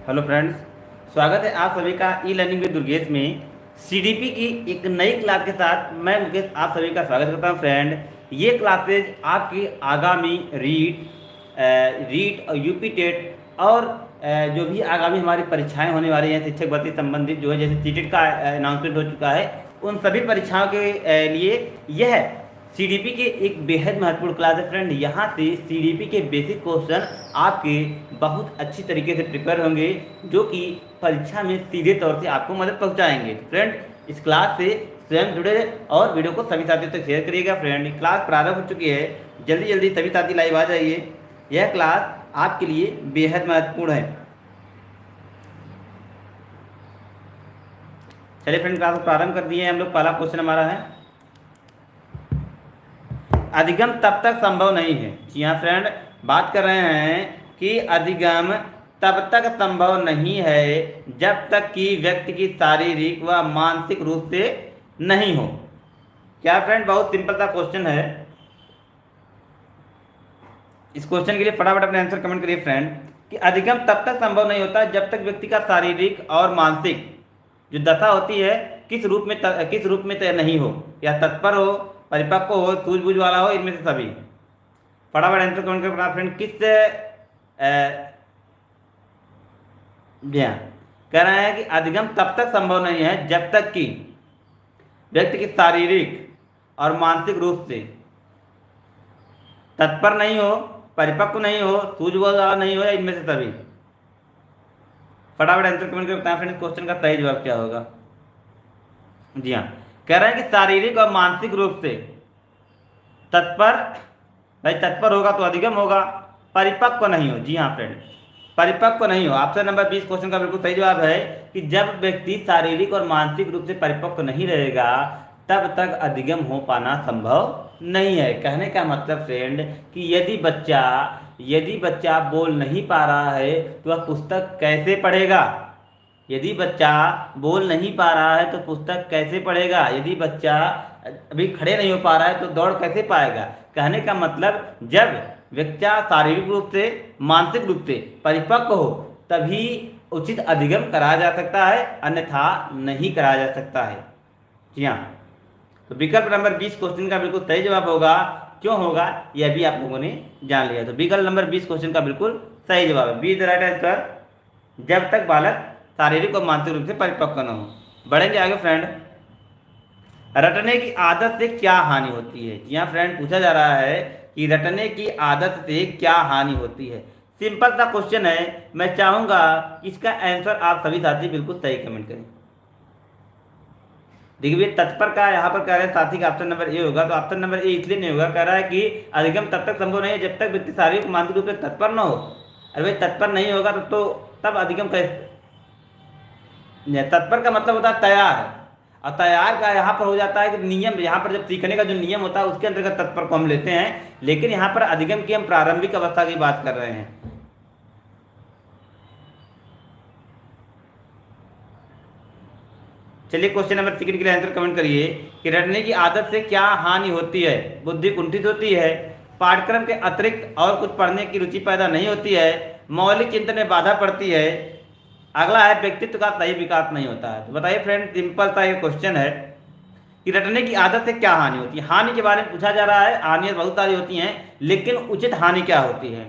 Hello friends, स्वागत है आप सभी का ई लर्निंग विद दुर्गेश में। सीडीपी की एक नई क्लास के साथ मैं मुकेश आप सभी का स्वागत करता हूं। फ्रेंड, ये क्लासेज आपकी आगामी रीट और यूपी टेट और जो भी आगामी हमारी परीक्षाएं होने वाली हैं शिक्षक भर्ती संबंधित जो है, जैसे सीटेट का अनाउंसमेंट हो चुका है, उन सभी परीक्षाओं के लिए यह सीडीपी के एक बेहद महत्वपूर्ण क्लास है। फ्रेंड, यहाँ से सीडीपी के बेसिक क्वेश्चन आपके बहुत अच्छी तरीके से प्रिपेयर होंगे, जो कि परीक्षा में सीधे तौर से आपको मदद पहुँचाएंगे। तो फ्रेंड, इस क्लास से स्वयं जुड़े रहे और वीडियो को सभी साथियों तक शेयर करिएगा। फ्रेंड, क्लास प्रारंभ हो चुकी है, जल्दी जल्दी सभी साथी लाइव आ जाइए। यह क्लास आपके लिए बेहद महत्वपूर्ण है। चलिए फ्रेंड, क्लास को प्रारंभ कर दिए हम लोग। पहला क्वेश्चन हमारा है, अधिगम तब तक संभव नहीं है। जी हाँ फ्रेंड, बात कर रहे हैं कि अधिगम तब तक संभव नहीं है जब तक कि व्यक्ति की शारीरिक व मानसिक रूप से नहीं हो। क्या फ्रेंड, बहुत सिंपल सा क्वेश्चन है। इस क्वेश्चन के लिए फटाफट अपने आंसर कमेंट करिए फ्रेंड, कि अधिगम तब तक संभव नहीं होता जब तक व्यक्ति का शारीरिक और मानसिक जो दशा होती है किस रूप में तय नहीं हो, या तत्पर हो, परिपक्व हो, सूझबूझ वाला हो, इनमें से सभी। फटाफट आंसर कमेंट करें फ्रेंड। कह रहे हैं कि अधिगम तब तक संभव नहीं है जब तक कि व्यक्ति की शारीरिक और मानसिक रूप से तत्पर नहीं हो, परिपक्व नहीं हो, सूझबूझ वाला नहीं हो, या इनमें से सभी। फटाफट आंसर कमेंट करके बताएं फ्रेंड, क्वेश्चन का सही जवाब क्या होगा। जी हाँ, कह रहे हैं कि शारीरिक और मानसिक रूप से तत्पर, भाई तत्पर होगा तो अधिगम होगा, परिपक्व नहीं हो। जी हाँ फ्रेंड, परिपक्व नहीं हो। ऑप्शन नंबर 20 क्वेश्चन का बिल्कुल सही जवाब है कि जब व्यक्ति शारीरिक और मानसिक रूप से परिपक्व नहीं रहेगा तब तक अधिगम हो पाना संभव नहीं है। कहने का मतलब फ्रेंड कि यदि बच्चा बोल नहीं पा रहा है तो वह पुस्तक कैसे पढ़ेगा। यदि बच्चा बोल नहीं पा रहा है तो पुस्तक कैसे पढ़ेगा। यदि बच्चा अभी खड़े नहीं हो पा रहा है तो दौड़ कैसे पाएगा। कहने का मतलब जब व्यक्ति शारीरिक रूप से, मानसिक रूप से परिपक्व हो तभी उचित अधिगम कराया जा सकता है, अन्यथा नहीं कराया जा सकता है। जी हाँ, तो विकल्प नंबर 20 क्वेश्चन का बिल्कुल सही जवाब होगा। क्यों होगा यह भी आप लोगों ने जान लिया। तो विकल्प नंबर 20 क्वेश्चन का बिल्कुल सही जवाब है, B is the right answer, जब तक बालक शारीरिक और मानसिक रूप से परिपक्व न हो। बढ़ेंगे आगे फ्रेंड, रटने की आदत से क्या हानि होती है। जी हाँ फ्रेंड, पूछा जा रहा है कि रटने की आदत से क्या हानि होती है। सिंपल सा क्वेश्चन है, मैं चाहूंगा इसका आंसर आप सभी साथी बिल्कुल सही कमेंट करें। देखिए, तत्पर का यहाँ पर कह रहे हैं साथी का ऑप्शन नंबर ए होगा, तो ऑप्शन नंबर ए इसलिए नहीं होगा। कह रहा है कि अधिगम तब तक संभव नहीं है जब तक व्यक्ति शारीरिक मानसिक रूप से तत्पर न हो। अरे भाई, तत्पर नहीं होगा तब अधिगम कैसे। तत्पर का मतलब होता है तैयार, और तैयार का यहाँ पर हो जाता है कि नियम, यहाँ पर जब सीखने का जो नियम होता है उसके अंतर्गत तत्पर को हम लेते हैं, लेकिन यहाँ पर अधिगम की हम प्रारंभिक अवस्था की बात कर रहे हैं। चलिए क्वेश्चन नंबर सेकंड के लिए आंसर कमेंट करिए कि रटने की आदत से क्या हानि होती है। बुद्धि कुंठित होती है, पाठ्यक्रम के अतिरिक्त और कुछ पढ़ने की रुचि पैदा नहीं होती है, मौलिक चिंतन में बाधा पड़ती है, अगला है व्यक्तित्व का सही विकास नहीं होता है। तो बताइए फ्रेंड, सिंपल सा ये क्वेश्चन है कि रटने की आदत से क्या हानि होती है। हानि के बारे में पूछा जा रहा है। हानियां बहुत सारी होती हैं, लेकिन उचित हानि क्या होती है,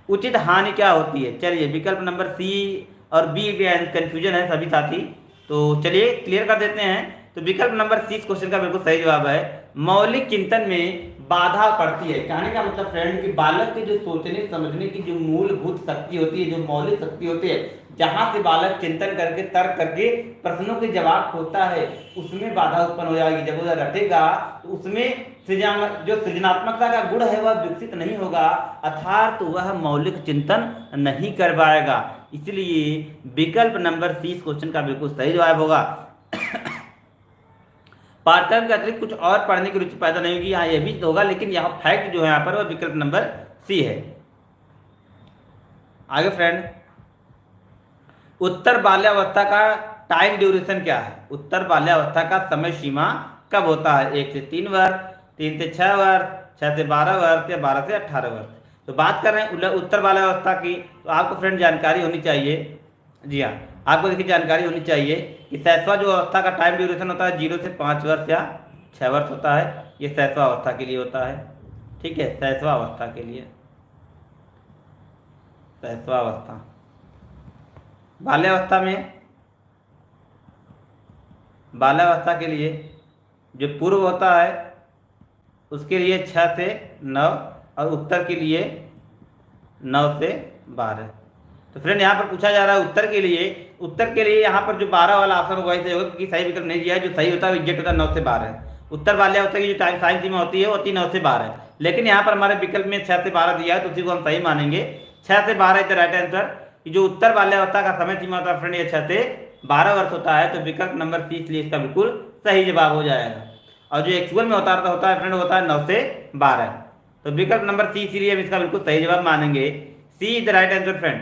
उचित हानि क्या होती है। चलिए विकल्प नंबर सी और बी कंफ्यूजन है सभी साथी, तो चलिए क्लियर कर देते हैं। तो विकल्प नंबर सी क्वेश्चन का बिल्कुल सही जवाब है, मौलिक चिंतन में बाधा पड़ती है। कहने का मतलब फ्रेंड कि बालक की जो सोचने समझने की जो मूलभूत शक्ति होती है, जो मौलिक शक्ति होती है, जहां से बालक चिंतन करके, तर्क करके प्रश्नों के जवाब खोजता है, उसमें बाधा उत्पन्न हो जाएगी। जब वो रटेगा तो उसमें जो सृजनात्मकता का गुण है वह विकसित नहीं होगा, अर्थात तो वह मौलिक चिंतन नहीं कर पाएगा। इसलिए विकल्प नंबर 30 क्वेश्चन का बिल्कुल सही जवाब होगा। पाठ्यक्रम के अतिरिक्त कुछ और पढ़ने की रुचि पैदा नहीं होगी, हाँ यह भी होगा, लेकिन यहाँ फैक्ट जो है यहाँ पर वह विकल्प नंबर सी है। आगे फ्रेंड, उत्तर बाल्यावस्था का टाइम ड्यूरेशन क्या है। उत्तर बाल्यावस्था का समय सीमा कब होता है। 1 से 3 वर्ष, 3 से 6 वर्ष, 6 से 12 वर्ष, या 12 से 18 वर्ष। तो बात कर रहे हैं उत्तर बाल्यावस्था की, तो आपको फ्रेंड जानकारी होनी चाहिए। जी हाँ, आपको देखिए जानकारी होनी चाहिए कि शैशवा जो अवस्था का टाइम ड्यूरेशन होता है 0 से 5 वर्ष या 6 वर्ष होता है, ये शैशवा अवस्था के लिए होता है। ठीक है, शैशवा अवस्था के लिए, शैशवा अवस्था। बाल्यावस्था में, बाल्यावस्था के लिए जो पूर्व होता है उसके लिए 6 से 9 और उत्तर के लिए 9 से 12। तो फ्रेंड यहाँ पर पूछा जा रहा है उत्तर के लिए, उत्तर के लिए यहाँ पर जो 12 वाला ऑप्शन होगा इसे होगा, क्योंकि सही विकल्प नहीं दिया है। जो सही होता है एग्जैक्ट होता है 9 से 12। उत्तर बाल्यावस्था की जो टाइम साइन सीमा होती है वो होती है 9 से 12, लेकिन यहाँ पर हमारे विकल्प में 6 से 12 दिया है, तो उसी को हम सही मानेंगे। 6 से 12 इज द राइट आंसर। जो उत्तर बाल्यावस्था का समय सीमा होता है फ्रेंड ये 6 से 12 वर्ष होता है, तो विकल्प नंबर 30 इसलिए इसका बिल्कुल सही जवाब हो जाएगा। और जो एक्चुअल में होता है फ्रेंड होता है 9 से 12, तो विकल्प नंबर सी इसलिए हम इसका बिल्कुल सही जवाब मानेंगे। C is the right answer friend.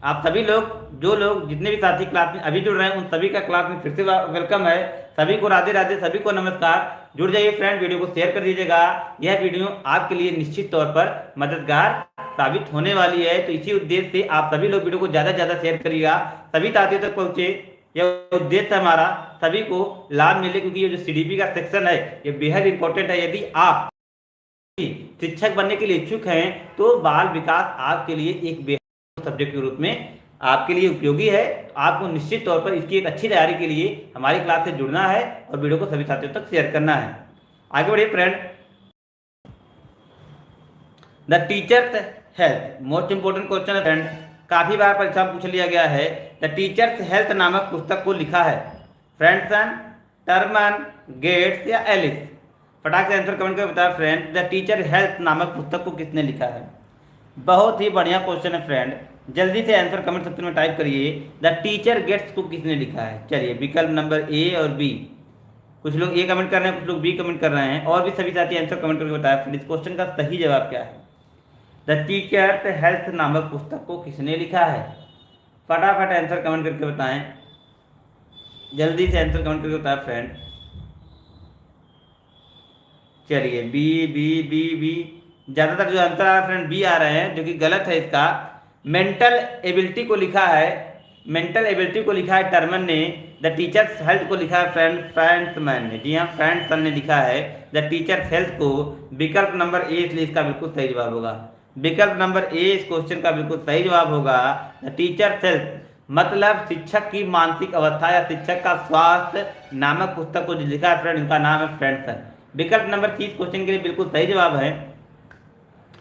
आप सभी लोग, जो लोग जितने भी साथी क्लास में अभी जुड़ रहे हैं उन सभी का क्लास में फिर से वेलकम है। सभी को राधे राधे, सभी को नमस्कार। जुड़ जाइए फ्रेंड, वीडियो को शेयर कर दीजिएगा। यह वीडियो आपके लिए निश्चित तौर पर मददगार साबित होने वाली है, तो इसी उद्देश्य से आप सभी लोग वीडियो को ज़्यादा से ज़्यादा शेयर करिएगा, सभी साथियों तक पहुँचे। यह उद्देश्य हमारा सभी को लाभ मिले, क्योंकि ये जो सीडीपी का सेक्शन है ये बेहद इंपॉर्टेंट है। यदि आप शिक्षक बनने के लिए इच्छुक हैं तो बाल विकास आपके लिए एक बेहद सब्जेक्ट के रूप में आपके लिए उपयोगी है। तो आपको निश्चित तौर पर इसकी एक अच्छी तैयारी के लिए हमारी क्लास से जुड़ना है और वीडियो को सभी साथियों तक शेयर करना है। आगे बढ़िए friend. The teachers health, most important question है फ्रेंड, काफी बार परीक्षा में पूछ लिया गया है। द टीचर्स हेल्थ नामक पुस्तक को लिखा है फ्रेंडसन, टर्मन, गेट्स या एलिस? फटाक से आंसर कमेंट करके बताया फ्रेंड, द टीचर हेल्थ नामक पुस्तक को किसने लिखा है? बहुत ही बढ़िया क्वेश्चन है फ्रेंड, जल्दी से आंसर कमेंट सेक्शन में टाइप करिए। द टीचर गेट्स को किसने लिखा है? चलिए विकल्प नंबर ए और बी, कुछ लोग ए कमेंट कर रहे हैं, कुछ लोग बी कमेंट कर रहे हैं, और भी सभी साथी आंसर कमेंट करके बताया फ्रेंड इस क्वेश्चन का सही जवाब क्या है। द टीचर्स हेल्थ नामक पुस्तक को किसने लिखा है? फटाफट आंसर कमेंट करके बताएं, जल्दी से आंसर कमेंट करके बताएं फ्रेंड। चलिए बी बी बी बी, ज्यादातर जो आंसर आ रहा है फ्रेंड बी आ रहे हैं, जो कि गलत है। इसका मेंटल एबिलिटी को लिखा है, मेंटल एबिलिटी को लिखा है टर्मन ने। द टीचर्स हेल्थ को लिखा है फ्रेंड फ्रैंकमैन ने। जी हाँ, फ्रैंकमैन ने लिखा है द टीचर्स हेल्थ को। विकल्प नंबर ए इसलिए इसका बिल्कुल सही जवाब होगा। विकल्प नंबर ए इस क्वेश्चन का बिल्कुल सही जवाब होगा। द टीचर्स हेल्थ मतलब शिक्षक की मानसिक अवस्था या शिक्षक का स्वास्थ्य नामक पुस्तक को जो लिखा है फ्रेंड, इनका नाम है फ्रैंकसन। विकल्प नंबर 30 क्वेश्चन के लिए बिल्कुल सही जवाब है।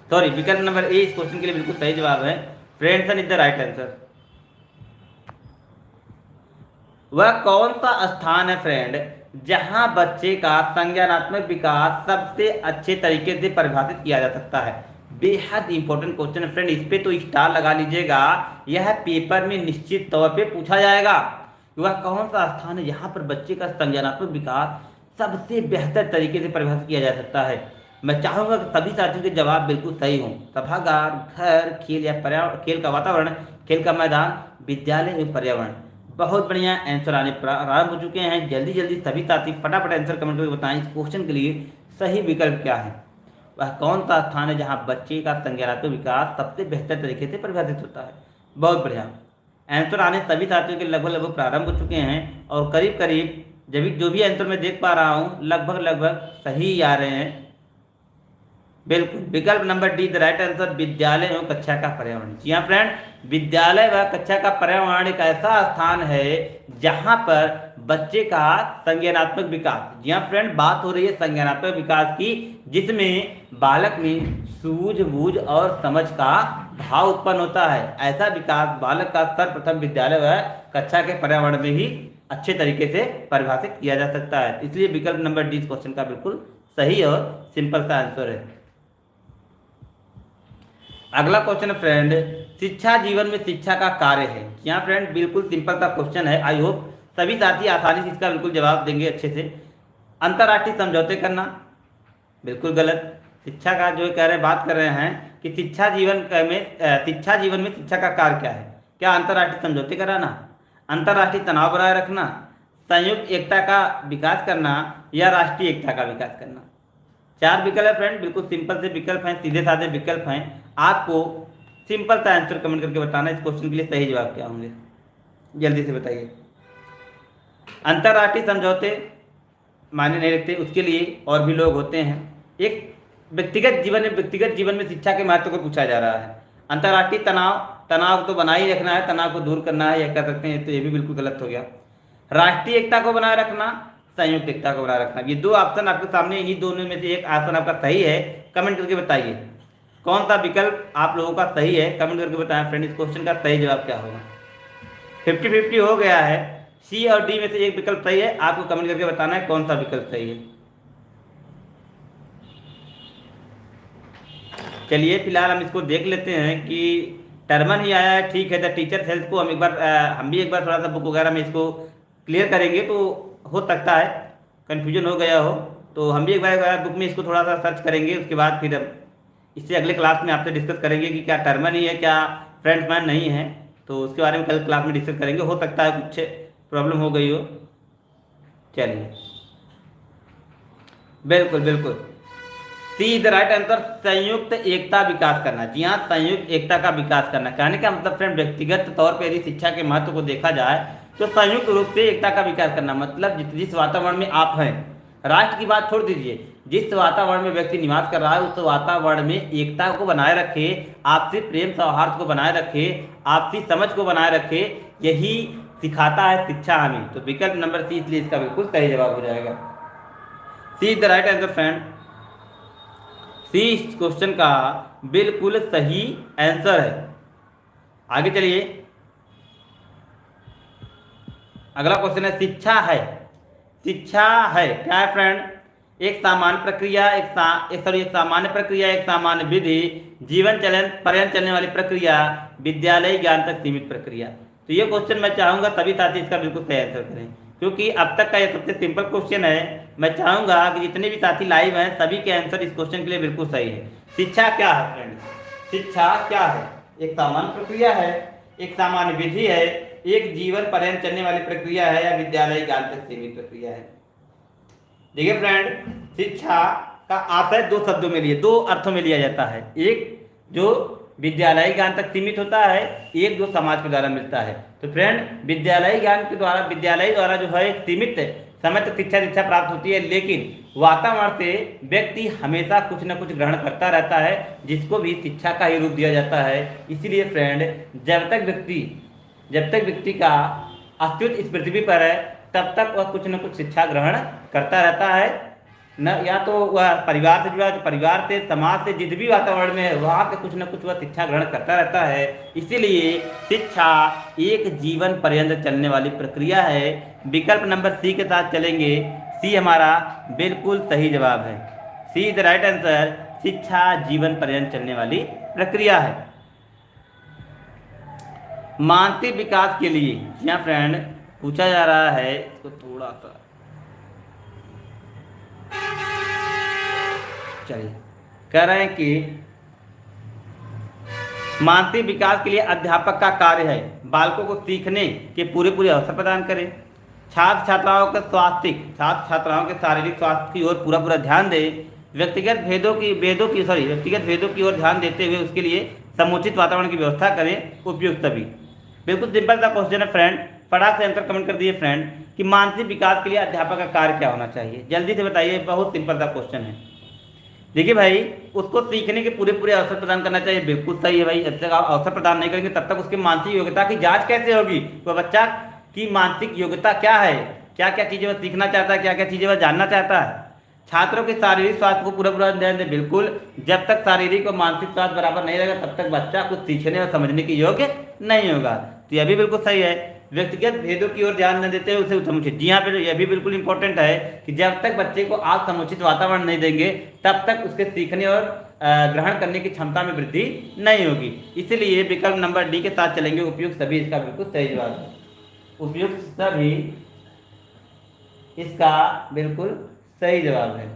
सॉरी, विकल्प नंबर ए इस क्वेश्चन के लिए बिल्कुल सही जवाब है। फ्रैंकसन इज द राइट आंसर। वह कौन सा स्थान है फ्रेंड जहां बच्चे का संज्ञानात्मक विकास सबसे अच्छे तरीके से परिभाषित किया जा सकता है? बेहद इंपॉर्टेंट क्वेश्चन है फ्रेंड, इस पे तो स्टार लगा लीजिएगा, यह पेपर में निश्चित तौर पे पूछा जाएगा। वह कौन सा स्थान है जहां पर बच्चे का संज्ञानात्मक विकास सबसे बेहतर तरीके से परिभाषित किया जा सकता है? मैं चाहूंगा कि सभी साथियों के जवाब बिल्कुल सही हों। सभागार, घर, खेल या पर्यावरण, खेल का वातावरण, खेल का मैदान, विद्यालय एवं पर्यावरण। बहुत बढ़िया, आंसर आने प्रारंभ हो चुके हैं। जल्दी जल्दी सभी साथी फटाफट आंसर कमेंट करके बताएं इस क्वेश्चन के लिए सही विकल्प क्या है। वह कौन सा स्थान है जहां बच्चे का संज्ञानात्मक विकास सबसे बेहतर तरीके से परिभाषित होता है? बहुत बढ़िया, आंसर आने सभी साथियों के लगभग प्रारंभ हो चुके हैं, और करीब करीब जो भी आंसर मैं देख पा रहा हूं लगभग सही आ रहे हैं। बिल्कुल, विकल्प number D the right answer, विद्यालय एवं कक्षा का पर्यावरण। जी हाँ फ्रेंड, विद्यालय व कक्षा का पर्यावरण एक ऐसा स्थान है जहां पर बच्चे का संज्ञानात्मक विकास, जी हाँ फ्रेंड बात हो रही है संज्ञानात्मक विकास की, जिसमें बालक में सूझबूझ और समझ का भाव उत्पन्न होता है। ऐसा विकास बालक का सर्वप्रथम विद्यालय व कक्षा के पर्यावरण में ही अच्छे तरीके से परिभाषित किया जा सकता है। इसलिए विकल्प नंबर डी क्वेश्चन का बिल्कुल सही और सिंपल सा आंसर है। अगला क्वेश्चन है फ्रेंड, शिक्षा जीवन में शिक्षा का कार्य है। यहाँ फ्रेंड बिल्कुल सिंपल सा क्वेश्चन है, आई होप सभी साथी आसानी से इसका बिल्कुल जवाब देंगे अच्छे से। अंतर्राष्ट्रीय समझौते करना, बिल्कुल गलत। शिक्षा का जो कह रहे हैं, बात कर रहे हैं कि शिक्षा जीवन में शिक्षा का कार्य क्या है? क्या अंतर्राष्ट्रीय समझौते कराना, अंतर्राष्ट्रीय तनाव बनाए रखना, संयुक्त एकता का विकास करना या राष्ट्रीय एकता का विकास करना? 4 विकल्प है फ्रेंड, बिल्कुल सिंपल से विकल्प हैं, सीधे साधे विकल्प हैं। आपको सिंपल सा आंसर कमेंट करके बताना इस क्वेश्चन के लिए सही जवाब क्या होंगे, जल्दी से बताइए। अंतर्राष्ट्रीय समझौते मायने नहीं रखते, उसके लिए और भी लोग होते हैं। एक व्यक्तिगत जीवन में शिक्षा के महत्व को पूछा जा रहा है। अंतर्राष्ट्रीय तनाव तो बना ही रखना है, तनाव को दूर करना है, यह कर सकते हैं, तो ये भी बिल्कुल गलत हो गया। राष्ट्रीय एकता को बनाए रखना, संयुक्त एकता को बनाए रखना, ये 2 ऑप्शन आपके सामने, इन्हीं दोनों में से एक ऑप्शन आपका सही है। कमेंट करके बताइए कौन सा विकल्प आप लोगों का सही है, कमेंट करके बताएं फ्रेंड। इस क्वेश्चन का सही जवाब क्या होगा। 50-50 हो गया है, सी और डी में से एक विकल्प सही है, आपको कमेंट करके बताना है कौन सा विकल्प सही है। चलिए फिलहाल हम इसको देख लेते हैं कि टर्मन ही आया है, ठीक है। द टीचर्स हेल्थ को हम भी एक बार थोड़ा सा बुक वगैरह में इसको क्लियर करेंगे, तो हो सकता है कन्फ्यूजन हो गया हो, तो हम भी एक बार बुक में इसको थोड़ा सा सर्च करेंगे, उसके बाद फिर इससे अगले क्लास में आपसे डिस्कस करेंगे कि क्या टर्मन ही है, क्या फ्रेंड्स मैन नहीं है, तो उसके बारे में कल क्लास में डिस्कस करेंगे। हो सकता है कुछ प्रॉब्लम हो गई हो। चलिए बिल्कुल बिल्कुल सी द राइट आंसर, संयुक्त एकता विकास करना। जी हाँ, संयुक्त एकता का विकास करना। कहने का मतलब फ्रेंड, व्यक्तिगत तौर पर यदि शिक्षा के महत्व को देखा जाए तो संयुक्त रूप से एकता का विकास करना, मतलब जिस वातावरण में आप हैं, राष्ट्र की बात छोड़ दीजिए, जिस वातावरण में व्यक्ति निवास कर रहा है उस वातावरण में एकता को बनाए रखे, आपसी प्रेम सौहार्द को बनाए रखे, आपसी समझ को बनाए रखे, यही सिखाता है शिक्षा हमें। तो विकल्प नंबर सी इसलिए इसका बिल्कुल सही जवाब हो जाएगा। C the right answer friend, C इस क्वेश्चन का बिल्कुल सही आंसर है। आगे चलिए, अगला क्वेश्चन है शिक्षा है। शिक्षा है क्या है फ्रेंड, एक सामान्य प्रक्रिया, एक सामान्य प्रक्रिया, एक सामान्य विधि, जीवन पर्यंत चलने वाली प्रक्रिया, विद्यालय ज्ञान तक सीमित प्रक्रिया। तो ये क्वेश्चन मैं चाहूंगा सभी साथी इसका बिल्कुल सही आंसर करें, क्योंकि अब तक का ये सबसे सिंपल क्वेश्चन है। मैं चाहूंगा कि जितने भी साथी लाइव हैं सभी के आंसर इस क्वेश्चन के लिए बिल्कुल सही है। शिक्षा क्या है फ्रेंड, शिक्षा क्या है, एक सामान्य प्रक्रिया है, एक सामान्य विधि है, एक जीवन पर्यंत चलने वाली प्रक्रिया है, या विद्यालय ज्ञान तक सीमित प्रक्रिया है। देखिए फ्रेंड, शिक्षा का आशय 2 शब्दों में लिए, 2 अर्थों में लिया जाता है। एक जो विद्यालय ज्ञान तक सीमित होता है, एक जो समाज के द्वारा मिलता है। तो फ्रेंड, विद्यालय द्वारा जो है एक सीमित समय तक शिक्षा प्राप्त होती है, लेकिन वातावरण से व्यक्ति हमेशा कुछ न कुछ ग्रहण करता रहता है, जिसको भी शिक्षा का ही रूप दिया जाता है। इसीलिए फ्रेंड, जब तक व्यक्ति का अस्तित्व इस पृथ्वी पर है तब तक वह कुछ न कुछ शिक्षा ग्रहण करता रहता है, न या तो वह परिवार से जुड़ा है तो परिवार से, समाज से, जिस भी वातावरण में है वहाँ पे कुछ न कुछ वह शिक्षा ग्रहण करता रहता है। इसीलिए शिक्षा एक जीवन पर्यंत चलने वाली प्रक्रिया है। विकल्प नंबर सी के साथ चलेंगे, सी हमारा बिल्कुल सही जवाब है। सी द राइट आंसर, शिक्षा जीवन पर्यंत चलने वाली प्रक्रिया है। मानसिक विकास के लिए यहाँ फ्रेंड पूछा जा रहा है, इसको थोड़ा सा चलिए, कह रहे हैं कि मानसिक विकास के लिए अध्यापक का कार्य है बालकों को सीखने के पूरे अवसर प्रदान करें, छात्र छात्राओं के शारीरिक स्वास्थ्य की ओर पूरा ध्यान दें, व्यक्तिगत भेदों की ओर ध्यान देते हुए उसके लिए समुचित वातावरण की व्यवस्था करें, उपयुक्त सभी। बिल्कुल सिंपल सा क्वेश्चन है फ्रेंड, फटाक से आंसर कमेंट कर दिए फ्रेंड कि मानसिक विकास के लिए अध्यापक का कार्य क्या होना चाहिए, जल्दी से बताइए। बहुत सिंपल सा क्वेश्चन है। देखिए भाई, उसको सीखने के पूरे अवसर प्रदान करना चाहिए, बिल्कुल सही है भाई। जब तक आप अवसर प्रदान नहीं करेंगे तब तक उसकी मानसिक योग्यता की जांच कैसे होगी, वह बच्चा की मानसिक योग्यता क्या है, क्या क्या चीज़ें वह सीखना चाहता है, क्या क्या चीज़ें वह जानना चाहता है। छात्रों के शारीरिक स्वास्थ्य को पूरा ध्यान दें, बिल्कुल। जब तक शारीरिक और मानसिक स्वास्थ्य बराबर नहीं रहेगा तब तक बच्चा कुछ सीखने और समझने के योग्य नहीं होगा। तो यह भी बिल्कुल सही है। व्यक्तिगत भेदों की ओर ध्यान न देते हुए उसे समुचित, जी हाँ, फिर यह भी बिल्कुल इंपॉर्टेंट है कि जब तक बच्चे को आप समुचित वातावरण नहीं देंगे तब तक उसके सीखने और ग्रहण करने की क्षमता में वृद्धि नहीं होगी। इसलिए विकल्प नंबर डी के साथ चलेंगे, उपयुक्त सभी इसका बिल्कुल सही जवाब है। उपयुक्त सभी इसका बिल्कुल सही जवाब है।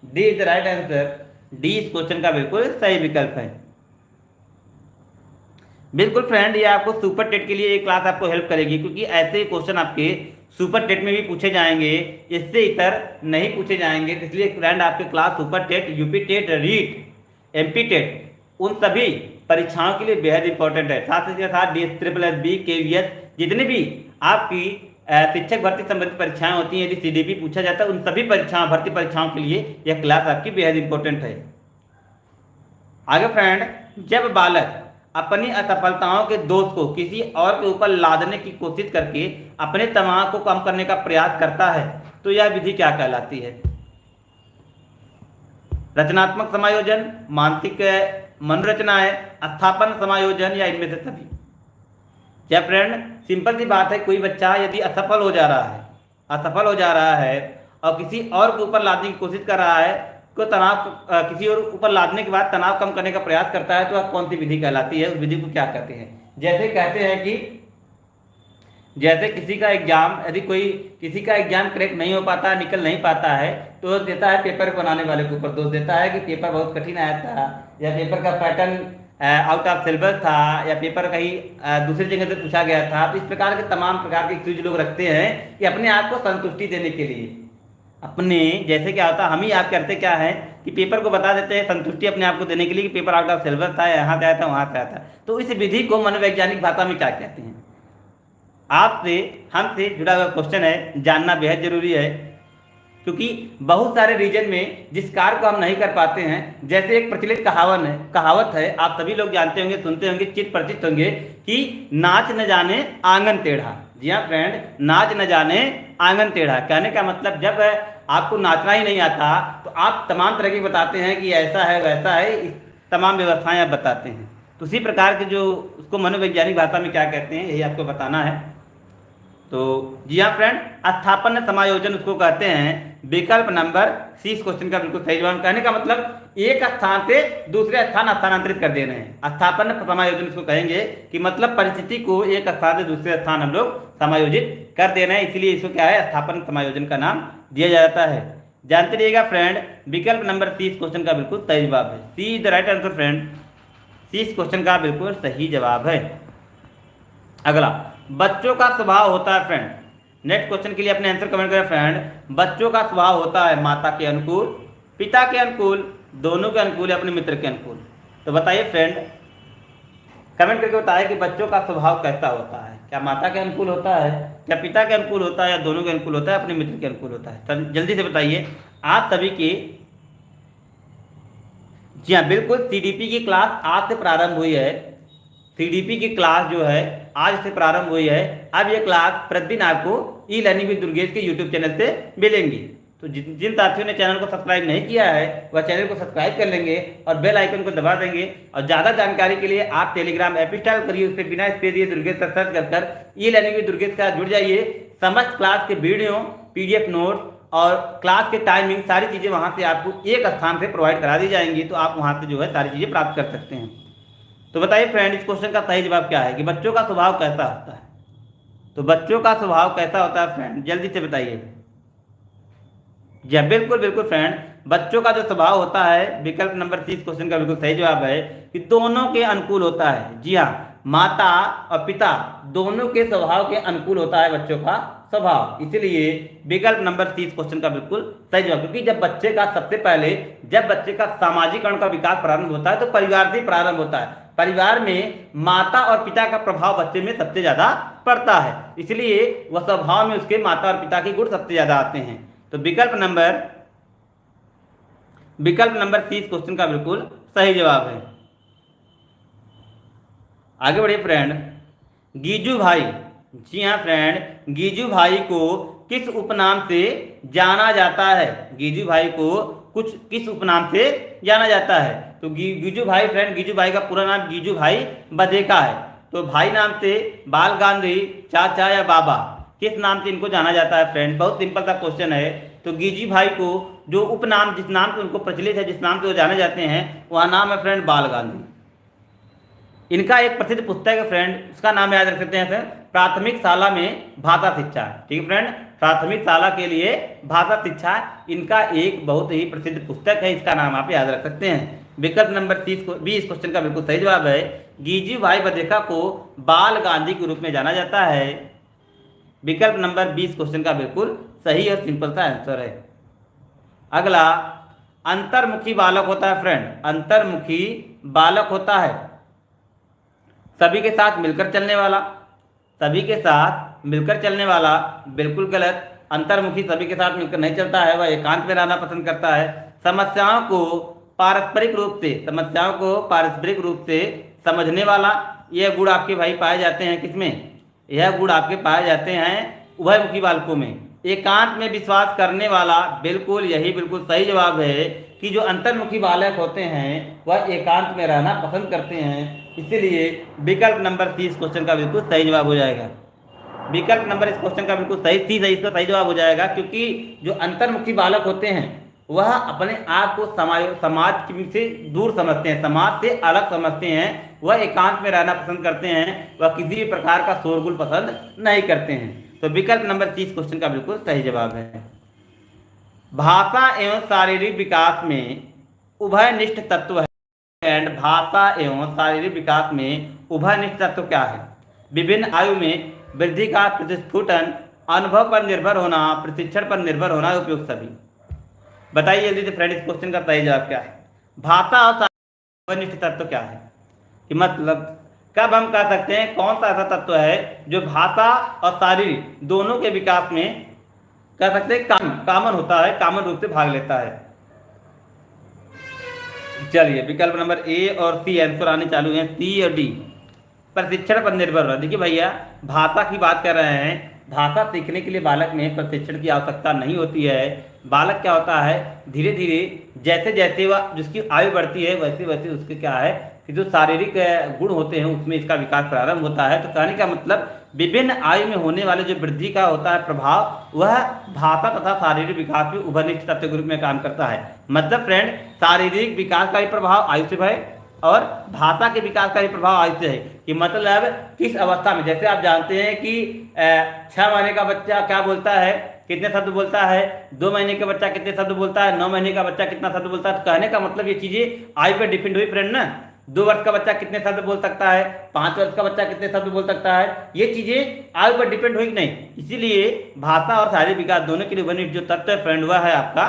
D is the right answer, D इस क्वेश्चन का बिल्कुल सही विकल्प है। बिल्कुल फ्रेंड, ये आपको सुपर टेट के लिए ये क्लास आपको हेल्प करेगी, क्योंकि ऐसे क्वेश्चन आपके सुपर टेट में भी पूछे जाएंगे, इससे इतर नहीं पूछे जाएंगे। इसलिए फ्रेंड आपके class super TET, UP TET, REET, MP TET, उन सभी परीक्षाओं के लिए बेहद इंपॉर्टेंट है। साथ ही साथ DSSS, KVS, जितने भी आपकी शिक्षक भर्ती संबंधित परीक्षाएं होती हैं, यदि CDP पूछा जाता है, उन सभी परीक्षाओं, भर्ती परीक्षाओं के लिए यह क्लास आपकी बेहद इंपॉर्टेंट है। आगे फ्रेंड, जब बालक अपनी असफलताओं के दोष को किसी और के ऊपर लादने की कोशिश करके अपने तनाव को कम करने का प्रयास करता है तो यह विधि क्या कहलाती है? रचनात्मक समायोजन, मानसिक मनोरचना है, स्थापन समायोजन, या इनमें से सभी? क्या फ्रेंड, सिंपल सी बात है, कोई बच्चा यदि असफल हो जा रहा है और किसी और के ऊपर लादने की कोशिश कर रहा है, को तनाव किसी और ऊपर लादने के बाद तनाव कम करने का प्रयास करता है, तो वह कौन सी विधि कहलाती है? उस विधि को क्या कहते हैं? जैसे कहते हैं कि जैसे किसी का एग्जाम क्रैक नहीं हो पाता, निकल नहीं पाता है, तो देता है पेपर बनाने वाले के ऊपर दोष देता है कि पेपर बहुत कठिन आया था, या पेपर का पैटर्न आउट ऑफ सिलेबस था, या पेपर कहीं दूसरी जगह से पूछा गया था। तो इस प्रकार के तमाम प्रकार के एक्सक्यूज लोग रखते हैं कि अपने आप को संतुष्टि देने के लिए, जैसे क्या होता है, हम ही आप करते क्या है कि पेपर को बता देते हैं संतुष्टि अपने आप को देने के लिए कि पेपर आउट ऑफ सिलेबस था, यहाँ से आया था, वहाँ से आया था। तो इस विधि को मनोवैज्ञानिक भाषा में क्या कहते हैं? आपसे हमसे जुड़ा हुआ क्वेश्चन है, जानना बेहद जरूरी है, क्योंकि बहुत सारे रीजन में जिस कार्य को हम नहीं कर पाते हैं, जैसे एक प्रचलित कहावत है, आप सभी लोग जानते होंगे, सुनते होंगे, चित परिचित होंगे कि नाच न जाने आंगन टेढ़ा। जी हाँ फ्रेंड, नाच न जाने आंगन टेढ़ा। कहने का मतलब, जब आपको नाचना ही नहीं आता तो आप तमाम तरह की बताते हैं कि ऐसा है वैसा है, इस तमाम व्यवस्थाएं आप बताते हैं। तो उसी प्रकार के जो उसको मनोवैज्ञानिक भाषा में क्या कहते हैं, यही आपको बताना है। तो जी हाँ फ्रेंड, स्थापन समायोजन उसको कहते हैं। विकल्प नंबर सी इस क्वेश्चन का बिल्कुल सही जवाब। कहने का मतलब एक स्थान से दूसरे स्थान स्थानांतरित कर दे रहे हैं। स्थापन समायोजन इसको कहेंगे कि मतलब परिस्थिति को एक स्थान से दूसरे स्थान हम लोग समायोजित कर दे रहे हैं, इसलिए इसको क्या है, स्थापन समायोजन का नाम दिया जाता है। जानते रहिएगा फ्रेंड, विकल्प नंबर सी इस क्वेश्चन का बिल्कुल सही जवाब है। C the right answer friend, C इस क्वेश्चन का बिल्कुल सही जवाब है। अगला, बच्चों का स्वभाव होता है फ्रेंड, नेक्स्ट क्वेश्चन के लिए अपने आंसर कमेंट करें फ्रेंड। बच्चों का स्वभाव होता है माता के अनुकूल, पिता के अनुकूल, दोनों के अनुकूल या अपने मित्र के अनुकूल? तो बताइए फ्रेंड, कमेंट करके बताइए कि बच्चों का स्वभाव कैसा होता है। क्या माता के अनुकूल होता है, क्या पिता के अनुकूल होता है, या दोनों के अनुकूल होता है, अपने मित्र के अनुकूल होता है? जल्दी से बताइए आप सभी के। जी हाँ बिल्कुल, CDP की क्लास आज से प्रारंभ हुई है। CDP की क्लास जो है आज से प्रारंभ हुई है। अब ये क्लास प्रतिदिन आपको ई-लर्निंग विद दुर्गेश के YouTube चैनल से मिलेंगी। तो जिन साथियों ने चैनल को सब्सक्राइब नहीं किया है वह चैनल को सब्सक्राइब कर लेंगे और बेल आइकन को दबा देंगे। और ज़्यादा जानकारी के लिए आप टेलीग्राम ऐप इंस्टॉल करिए, उस पर बिना स्पेस दिए दुर्गेश पर सर्च कर ई-लर्निंग विद दुर्गेश का जुड़ जाइए। समस्त क्लास के वीडियो, PDF नोट्स और क्लास के टाइमिंग, सारी चीज़ें वहाँ से आपको एक स्थान से प्रोवाइड करा दी जाएंगी, तो आप वहाँ से जो है सारी चीज़ें प्राप्त कर सकते हैं। तो बताइए फ्रेंड, इस क्वेश्चन का सही जवाब क्या है कि बच्चों का स्वभाव कैसा होता है? तो बच्चों का स्वभाव कैसा होता है फ्रेंड, जल्दी से बताइए। जी बिल्कुल बिल्कुल फ्रेंड, बच्चों का जो स्वभाव होता है, विकल्प नंबर 30 क्वेश्चन का बिल्कुल सही जवाब है कि दोनों के अनुकूल होता है। जी हाँ, माता और पिता दोनों के स्वभाव के अनुकूल होता है बच्चों का स्वभाव, इसलिए विकल्प नंबर 30 क्वेश्चन का बिल्कुल सही जवाब। क्योंकि जब बच्चे का सामाजिकरण का विकास प्रारंभ होता है तो परिवार से प्रारंभ होता है। परिवार में माता और पिता का प्रभाव बच्चे में सबसे ज्यादा पड़ता है, इसलिए वह स्वभाव में उसके माता और पिता के गुण सबसे ज्यादा आते हैं। तो विकल्प नंबर 30 क्वेश्चन का बिल्कुल सही जवाब है। आगे बढ़िए फ्रेंड, गीजू भाई। जी हाँ फ्रेंड, गीजू भाई को किस उपनाम से जाना जाता है? गीजू भाई को किस उपनाम से जाना जाता है? तो गीजू भाई फ्रेंड, गीजू भाई का पूरा नाम गीजू भाई बधेका है। तो भाई नाम से बाल गांधी, चाचा या बाबा, किस नाम से इनको जाना जाता है फ्रेंड? बहुत सिंपल सा क्वेश्चन है। तो गीजू भाई को जो उपनाम, जिस नाम से उनको प्रचलित है, जिस नाम से वो जाने जाते हैं, वह नाम है फ्रेंड बाल गांधी। इनका एक प्रसिद्ध पुस्तक है फ्रेंड, उसका नाम याद रख सकते हैं सर, प्राथमिक शाला में भाषा शिक्षा। ठीक है फ्रेंड, प्राथमिक शाला के लिए भाषा शिक्षा, इनका एक बहुत ही प्रसिद्ध पुस्तक है, इसका नाम आप याद रख सकते हैं। विकल्प नंबर 20 क्वेश्चन का बिल्कुल सही जवाब है। गीजू भाई बधेका को बाल गांधी के रूप में जाना जाता है। विकल्प नंबर 20 क्वेश्चन का बिल्कुल सही और सिंपल सा आंसर है। अगला, अंतर्मुखी बालक होता है फ्रेंड, अंतर्मुखी बालक होता है सभी के साथ मिलकर चलने वाला, सभी के साथ मिलकर चलने वाला, बिल्कुल गलत। अंतर्मुखी सभी के साथ मिलकर नहीं चलता है, वह एकांत में रहना पसंद करता है। समस्याओं को पारस्परिक रूप से, समस्याओं को पारस्परिक रूप से समझने वाला, यह गुण आपके भाई पाए जाते हैं किसमें, यह गुण आपके पाए जाते हैं उभयमुखी बालकों में। एकांत में विश्वास करने वाला, बिल्कुल यही बिल्कुल सही जवाब है कि जो अंतर्मुखी बालक होते हैं वह एकांत में रहना पसंद करते हैं, इसलिए विकल्प नंबर 30 क्वेश्चन का बिल्कुल सही जवाब हो जाएगा। विकल्प नंबर इस क्वेश्चन का बिल्कुल सही 30 इसका सही जवाब हो जाएगा, क्योंकि जो अंतर्मुखी बालक होते हैं वह अपने आप को समाज से दूर समझते हैं, समाज से अलग समझते हैं, वह एकांत में रहना पसंद करते हैं, वह किसी भी प्रकार का शोरगुल पसंद नहीं करते हैं। तो विकल्प नंबर 30 क्वेश्चन का बिल्कुल सही जवाब है। भाषा एवं शारीरिक विकास में उभयनिष्ठ तत्व है एंड भाषा एवं शारीरिक विकास में उभयनिष्ठ तत्व क्या है? विभिन्न आयु में वृद्धि का प्रतिस्फुटन, अनुभव पर निर्भर होना, प्रशिक्षण पर निर्भर होना, उपयुक्त सभी। बताइए जल्दी से फ्रेंड इस क्वेश्चन का सही जवाब क्या है? भाषा और उभयनिष्ठ तत्व क्या है कि मतलब कब हम कह सकते हैं कौन सा ऐसा तत्व है जो भाषा और शारीरिक दोनों के विकास में कह सकते हैं कॉमन होता है, कॉमन रूप से भाग लेता है? चलिए विकल्प नंबर ए और सी आंसर आने चालू हैं, सी और डी। प्रशिक्षण पर निर्भर हो, देखिए भैया भाषा की बात कर रहे हैं, भाषा सीखने के लिए बालक में प्रशिक्षण की आवश्यकता नहीं होती है। बालक क्या होता है धीरे धीरे जैसे जैसे वह जिसकी आयु बढ़ती है वैसे वैसे उसके क्या है कि जो शारीरिक गुण होते हैं उसमें इसका विकास प्रारंभ होता है। तो कहने का मतलब विभिन्न आयु में होने वाले जो वृद्धि का होता है प्रभाव वह भाषा तथा शारीरिक विकास में उभयनिष्ठ तत्व के रूप में काम करता है। मतलब फ्रेंड शारीरिक विकास का भी प्रभाव आयु से है और भाषा के विकास का भी प्रभाव आयु से है कि मतलब किस अवस्था में, जैसे आप जानते हैं कि 6 महीने का बच्चा क्या बोलता है, कितने शब्द बोलता है, 2 महीने का बच्चा कितने शब्द बोलता है, 9 महीने का बच्चा कितना शब्द बोलता है। तो कहने का मतलब ये चीजें आयु पर डिपेंड हुई फ्रेंड ना। 2 वर्ष का बच्चा कितने शब्द बोल सकता है, 5 वर्ष का बच्चा कितने शब्द बोल सकता है, ये चीजें आयु पर डिपेंड हुई कि नहीं। इसीलिए भाषा और शारीरिक विकास दोनों के लिए उभयनिष्ठ जो तत्व है फ्रेंड वह है आपका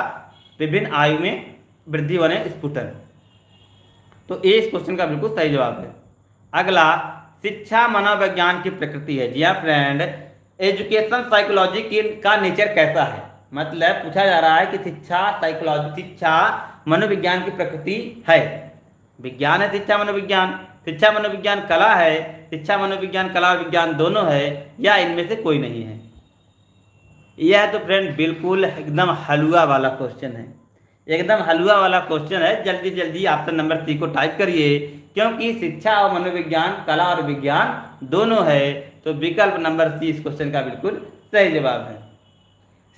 विभिन्न आयु में वृद्धि होने स्फुटन। तो ए इस क्वेश्चन का बिल्कुल सही जवाब है। अगला, शिक्षा मनोविज्ञान की प्रकृति है। जी हाँ फ्रेंड, एजुकेशन साइकोलॉजी का नेचर कैसा है, मतलब पूछा जा रहा है कि शिक्षा साइकोलॉजी, शिक्षा मनोविज्ञान की प्रकृति है। विज्ञान है शिक्षा मनोविज्ञान, शिक्षा मनोविज्ञान कला है, शिक्षा मनोविज्ञान कला और विज्ञान दोनों है, या इनमें से कोई नहीं है? यह तो फ्रेंड बिल्कुल एकदम हलवा वाला क्वेश्चन है, एकदम हलवा वाला क्वेश्चन है। जल्दी जल्दी ऑप्शन नंबर सी को टाइप करिए, क्योंकि शिक्षा और मनोविज्ञान कला और विज्ञान दोनों है। तो विकल्प नंबर सी इस क्वेश्चन का बिल्कुल सही जवाब है।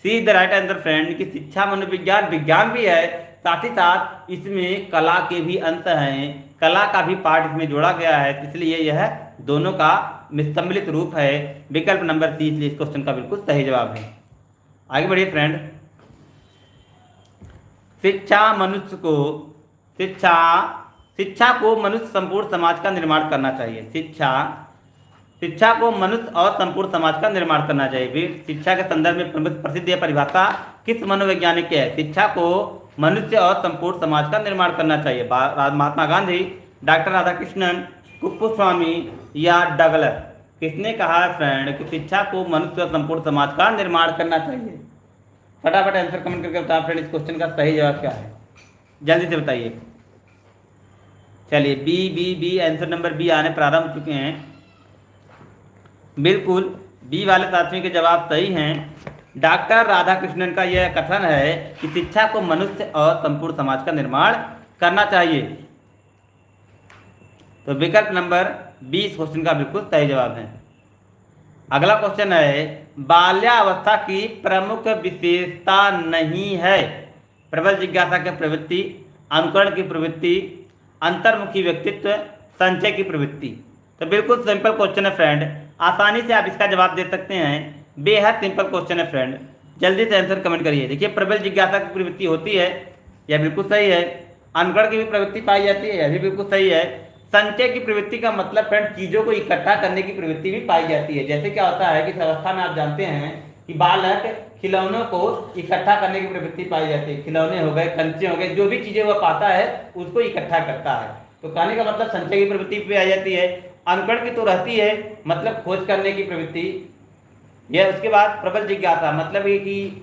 C the right answer friend कि शिक्षा मनोविज्ञान विज्ञान भी है, साथ ही साथ इसमें कला के भी अंश हैं, कला का भी पार्ट इसमें जोड़ा गया है, इसलिए यह दोनों का सम्मिलित रूप है। विकल्प नंबर सी इसलिए इस क्वेश्चन का बिल्कुल सही जवाब है। आगे बढ़िए फ्रेंड, शिक्षा को मनुष्य संपूर्ण समाज का निर्माण करना चाहिए। शिक्षा को मनुष्य और संपूर्ण समाज का निर्माण करना चाहिए। फिर शिक्षा के संदर्भ में प्रसिद्ध यह परिभाषा किस मनोवैज्ञानिक की है? शिक्षा को मनुष्य और संपूर्ण समाज का निर्माण करना चाहिए। महात्मा गांधी, डॉक्टर राधाकृष्णन, कुप्पुस्वामी या डगलस? किसने कहा है फ्रेंड कि शिक्षा को मनुष्य और संपूर्ण समाज का निर्माण करना चाहिए? फटाफट आंसर कमेंट करके बताओ फ्रेंड इस क्वेश्चन का सही जवाब क्या है, जल्दी से बताइए। चलिए बी आंसर नंबर बी आने प्रारंभ चुके हैं। बिल्कुल बी वाले साथियों के जवाब सही हैं। डॉक्टर राधाकृष्णन का यह कथन है कि शिक्षा को मनुष्य और संपूर्ण समाज का निर्माण करना चाहिए। तो विकल्प नंबर 20 क्वेश्चन का बिल्कुल सही जवाब है। अगला क्वेश्चन है, बाल्यावस्था की प्रमुख विशेषता नहीं है? प्रबल जिज्ञासा की प्रवृत्ति, अनुकरण की प्रवृत्ति, अंतर्मुखी व्यक्तित्व, संचय की प्रवृत्ति। तो बिल्कुल सिंपल क्वेश्चन है फ्रेंड, आसानी से आप इसका जवाब दे सकते हैं। बेहद सिंपल क्वेश्चन है फ्रेंड, जल्दी से आंसर कमेंट करिए। देखिए प्रबल जिज्ञासा की प्रवृत्ति होती है, यह बिल्कुल सही है। अनुकरण की भी प्रवृत्ति पाई जाती है, यह भी बिल्कुल सही है। संचय की प्रवृत्ति का मतलब फ्रेंड चीजों को इकट्ठा करने की प्रवृत्ति भी पाई जाती है। जैसे क्या होता है कि इस अवस्था में आप जानते हैं कि बालक खिलौनों को इकट्ठा करने की प्रवृत्ति पाई जाती है। खिलौने हो गए, कंचे हो गए, जो भी चीजें वह पाता है उसको इकट्ठा करता है। तो कहने का मतलब संचय की प्रवृत्ति पे आ जाती है। अनुकरण की तो रहती है, मतलब खोज करने की प्रवृत्ति। यह उसके बाद प्रबल जिज्ञासा, मतलब ये कि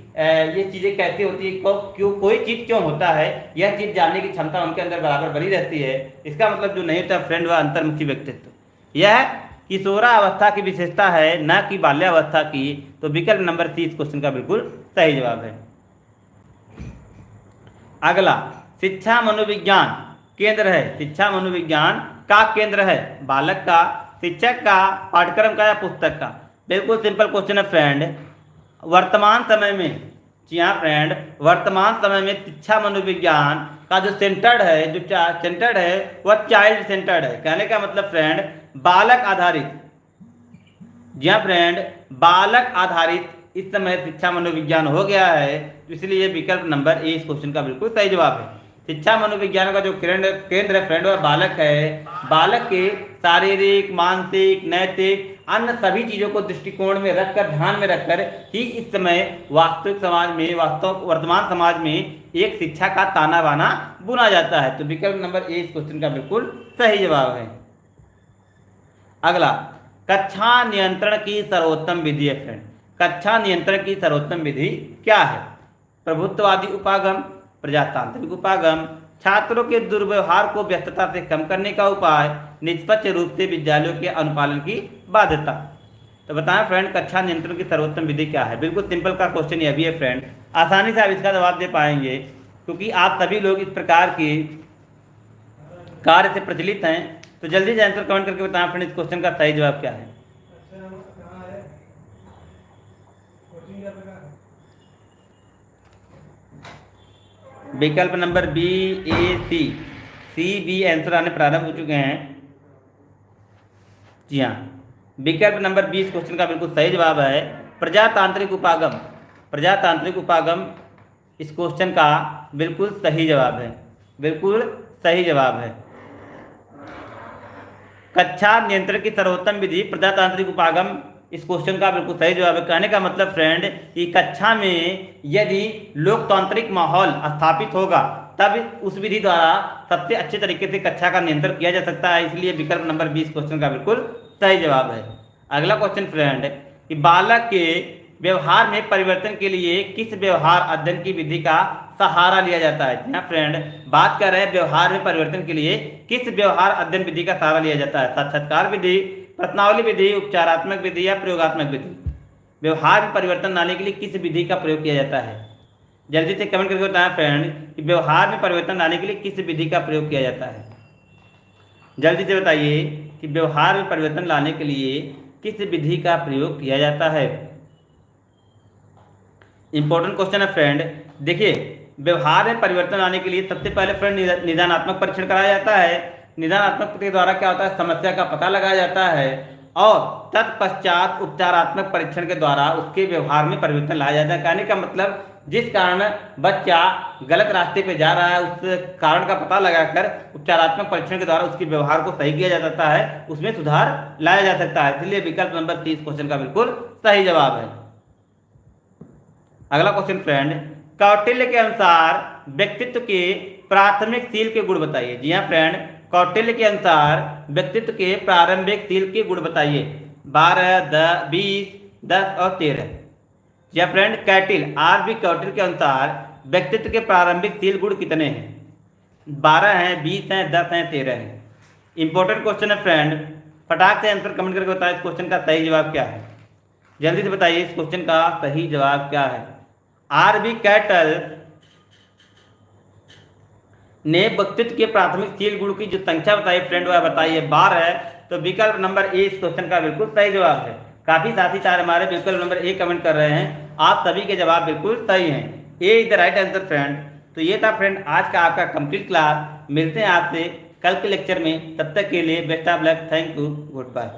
ये चीजें कैसे होती है, क्यों कोई चीज क्यों होता है, यह चीज जानने की क्षमता उनके अंदर बराबर बनी रहती है। इसका मतलब जो नहीं होता फ्रेंड वह अंतर्मुखी व्यक्तित्व। यह किशोरावस्था की विशेषता है, न कि बाल्यावस्था की। तो विकल्प नंबर सी इस क्वेश्चन का बिल्कुल सही जवाब है। अगला, शिक्षा मनोविज्ञान केंद्र है। शिक्षा मनोविज्ञान का केंद्र है बालक का, शिक्षक का, पाठ्यक्रम का या पुस्तक का। बिल्कुल सिंपल क्वेश्चन है फ्रेंड। वर्तमान समय में, जी हाँ फ्रेंड, वर्तमान समय में शिक्षा मनोविज्ञान का जो सेंटर्ड है, जो सेंटर्ड है वह चाइल्ड सेंटर्ड है। कहने का मतलब फ्रेंड बालक आधारित, जी हाँ फ्रेंड, बालक आधारित इस समय शिक्षा मनोविज्ञान हो गया है। इसलिए विकल्प नंबर ए इस क्वेश्चन का बिल्कुल सही जवाब है। शिक्षा मनोविज्ञान का जो केंद्र है फ्रेंड वह बालक है। बालक के शारीरिक, मानसिक, नैतिक, अन्य सभी चीजों को दृष्टिकोण में रखकर, ध्यान में रखकर ही इस समय वास्तविक समाज में, वर्तमान समाज में एक शिक्षा का ताना बाना बुना जाता है। तो विकल्प नंबर ए इस क्वेश्चन का बिल्कुल सही जवाब है। अगला, कक्षा नियंत्रण की सर्वोत्तम विधि है फ्रेंड। कक्षा नियंत्रण की सर्वोत्तम विधि क्या है? प्रभुत्ववादी उपागम, प्रजातांत्रिक उपागम, छात्रों के दुर्व्यवहार को व्यस्तता से कम करने का उपाय, निष्पक्ष रूप से विद्यालयों के अनुपालन की बाध्यता। तो बताएं फ्रेंड, कक्षा नियंत्रण की सर्वोत्तम विधि क्या है? बिल्कुल सिंपल का क्वेश्चन यह भी है फ्रेंड। आसानी से आप इसका जवाब दे पाएंगे क्योंकि आप सभी लोग इस प्रकार के कार्य से प्रचलित हैं। तो जल्दी से आंसर कमेंट करके बताएं फ्रेंड, इस क्वेश्चन का सही जवाब क्या है? विकल्प नंबर बी, ए, सी बी आंसर आने प्रारंभ हो चुके हैं। जी हाँ, विकल्प नंबर 20 क्वेश्चन का बिल्कुल सही जवाब है प्रजातांत्रिक उपागम। प्रजातांत्रिक उपागम इस क्वेश्चन का बिल्कुल सही जवाब है, बिल्कुल सही जवाब है। कक्षा नियंत्रण की सर्वोत्तम विधि प्रजातांत्रिक उपागम इस क्वेश्चन का बिल्कुल सही जवाब है। कहने का मतलब फ्रेंड कि कक्षा में यदि लोकतांत्रिक माहौल स्थापित होगा तब उस विधि द्वारा सबसे अच्छे तरीके से कक्षा का नियंत्रण किया जा सकता है। इसलिए विकल्प नंबर 20 क्वेश्चन का बिल्कुल सही जवाब है। अगला क्वेश्चन फ्रेंड कि बालक के व्यवहार में परिवर्तन के लिए किस व्यवहार अध्ययन की विधि का सहारा लिया जाता है? यहाँ फ्रेंड बात कर रहे हैं व्यवहार में परिवर्तन के लिए किस व्यवहार अध्ययन विधि का सहारा लिया जाता है? साक्षात्कार विधि, प्रश्नावली विधि, उपचारात्मक विधि या प्रयोगात्मक विधि। व्यवहार में परिवर्तन लाने के लिए किस विधि का प्रयोग किया जाता है? जल्दी से कमेंट करके बताएं फ्रेंड कि व्यवहार में परिवर्तन लाने के लिए किस विधि का प्रयोग किया जाता है? जल्दी से बताइए कि व्यवहार में परिवर्तन लाने के लिए किस विधि का प्रयोग किया जाता है। इंपॉर्टेंट क्वेश्चन है फ्रेंड। देखिए, व्यवहार में परिवर्तन लाने के लिए सबसे पहले फ्रेंड निदानात्मक परीक्षण कराया जाता है। निदानात्मक के द्वारा क्या होता है, समस्या का पता लगाया जाता है और तत्पश्चात उपचारात्मक परीक्षण के द्वारा उसके व्यवहार में परिवर्तन लाया जाता है। कहने का मतलब जिस कारण बच्चा गलत रास्ते पे जा रहा है उस कारण का पता लगाकर उपचारात्मक परीक्षण के द्वारा उसके व्यवहार को सही किया जा सकता है, उसमें सुधार लाया जा सकता है। इसलिए विकल्प नंबर 30 क्वेश्चन का बिल्कुल सही जवाब है। अगला क्वेश्चन फ्रेंड, कौटिल्य के अनुसार व्यक्तित्व के प्राथमिक सील के गुण बताइए। जी हाँ फ्रेंड, कौटिल्य के अनुसार व्यक्तित्व के प्रारंभिक सील के गुण बताइए। 12, 20, 10 और 13। या फ्रेंड कैटिल आर.बी. कौटिल्य के अनुसार व्यक्तित्व के प्रारंभिक सील गुण कितने हैं? 12 हैं, 20 हैं, 10 हैं, 13 हैं। इंपॉर्टेंट क्वेश्चन है फ्रेंड, फटाक से आंसर कमेंट करके बताएं इस क्वेश्चन का सही जवाब क्या है। जल्दी से बताइए इस क्वेश्चन का सही जवाब क्या है। आर.बी. कैटल ने व्यक्तित्व के प्राथमिक सील गुण की जो संख्या बताई फ्रेंड वह बताइए 12 है। तो विकल्प नंबर ए इस क्वेश्चन का बिल्कुल सही जवाब है। काफी साथी चार हमारे विकल्प नंबर ए कमेंट कर रहे हैं, आप सभी के जवाब बिल्कुल सही हैं। A is the right answer friend. तो ये था फ्रेंड आज का आपका कंप्लीट क्लास। मिलते हैं आपसे कल के लेक्चर में, तब तक के लिए best of luck, thank you, good bye.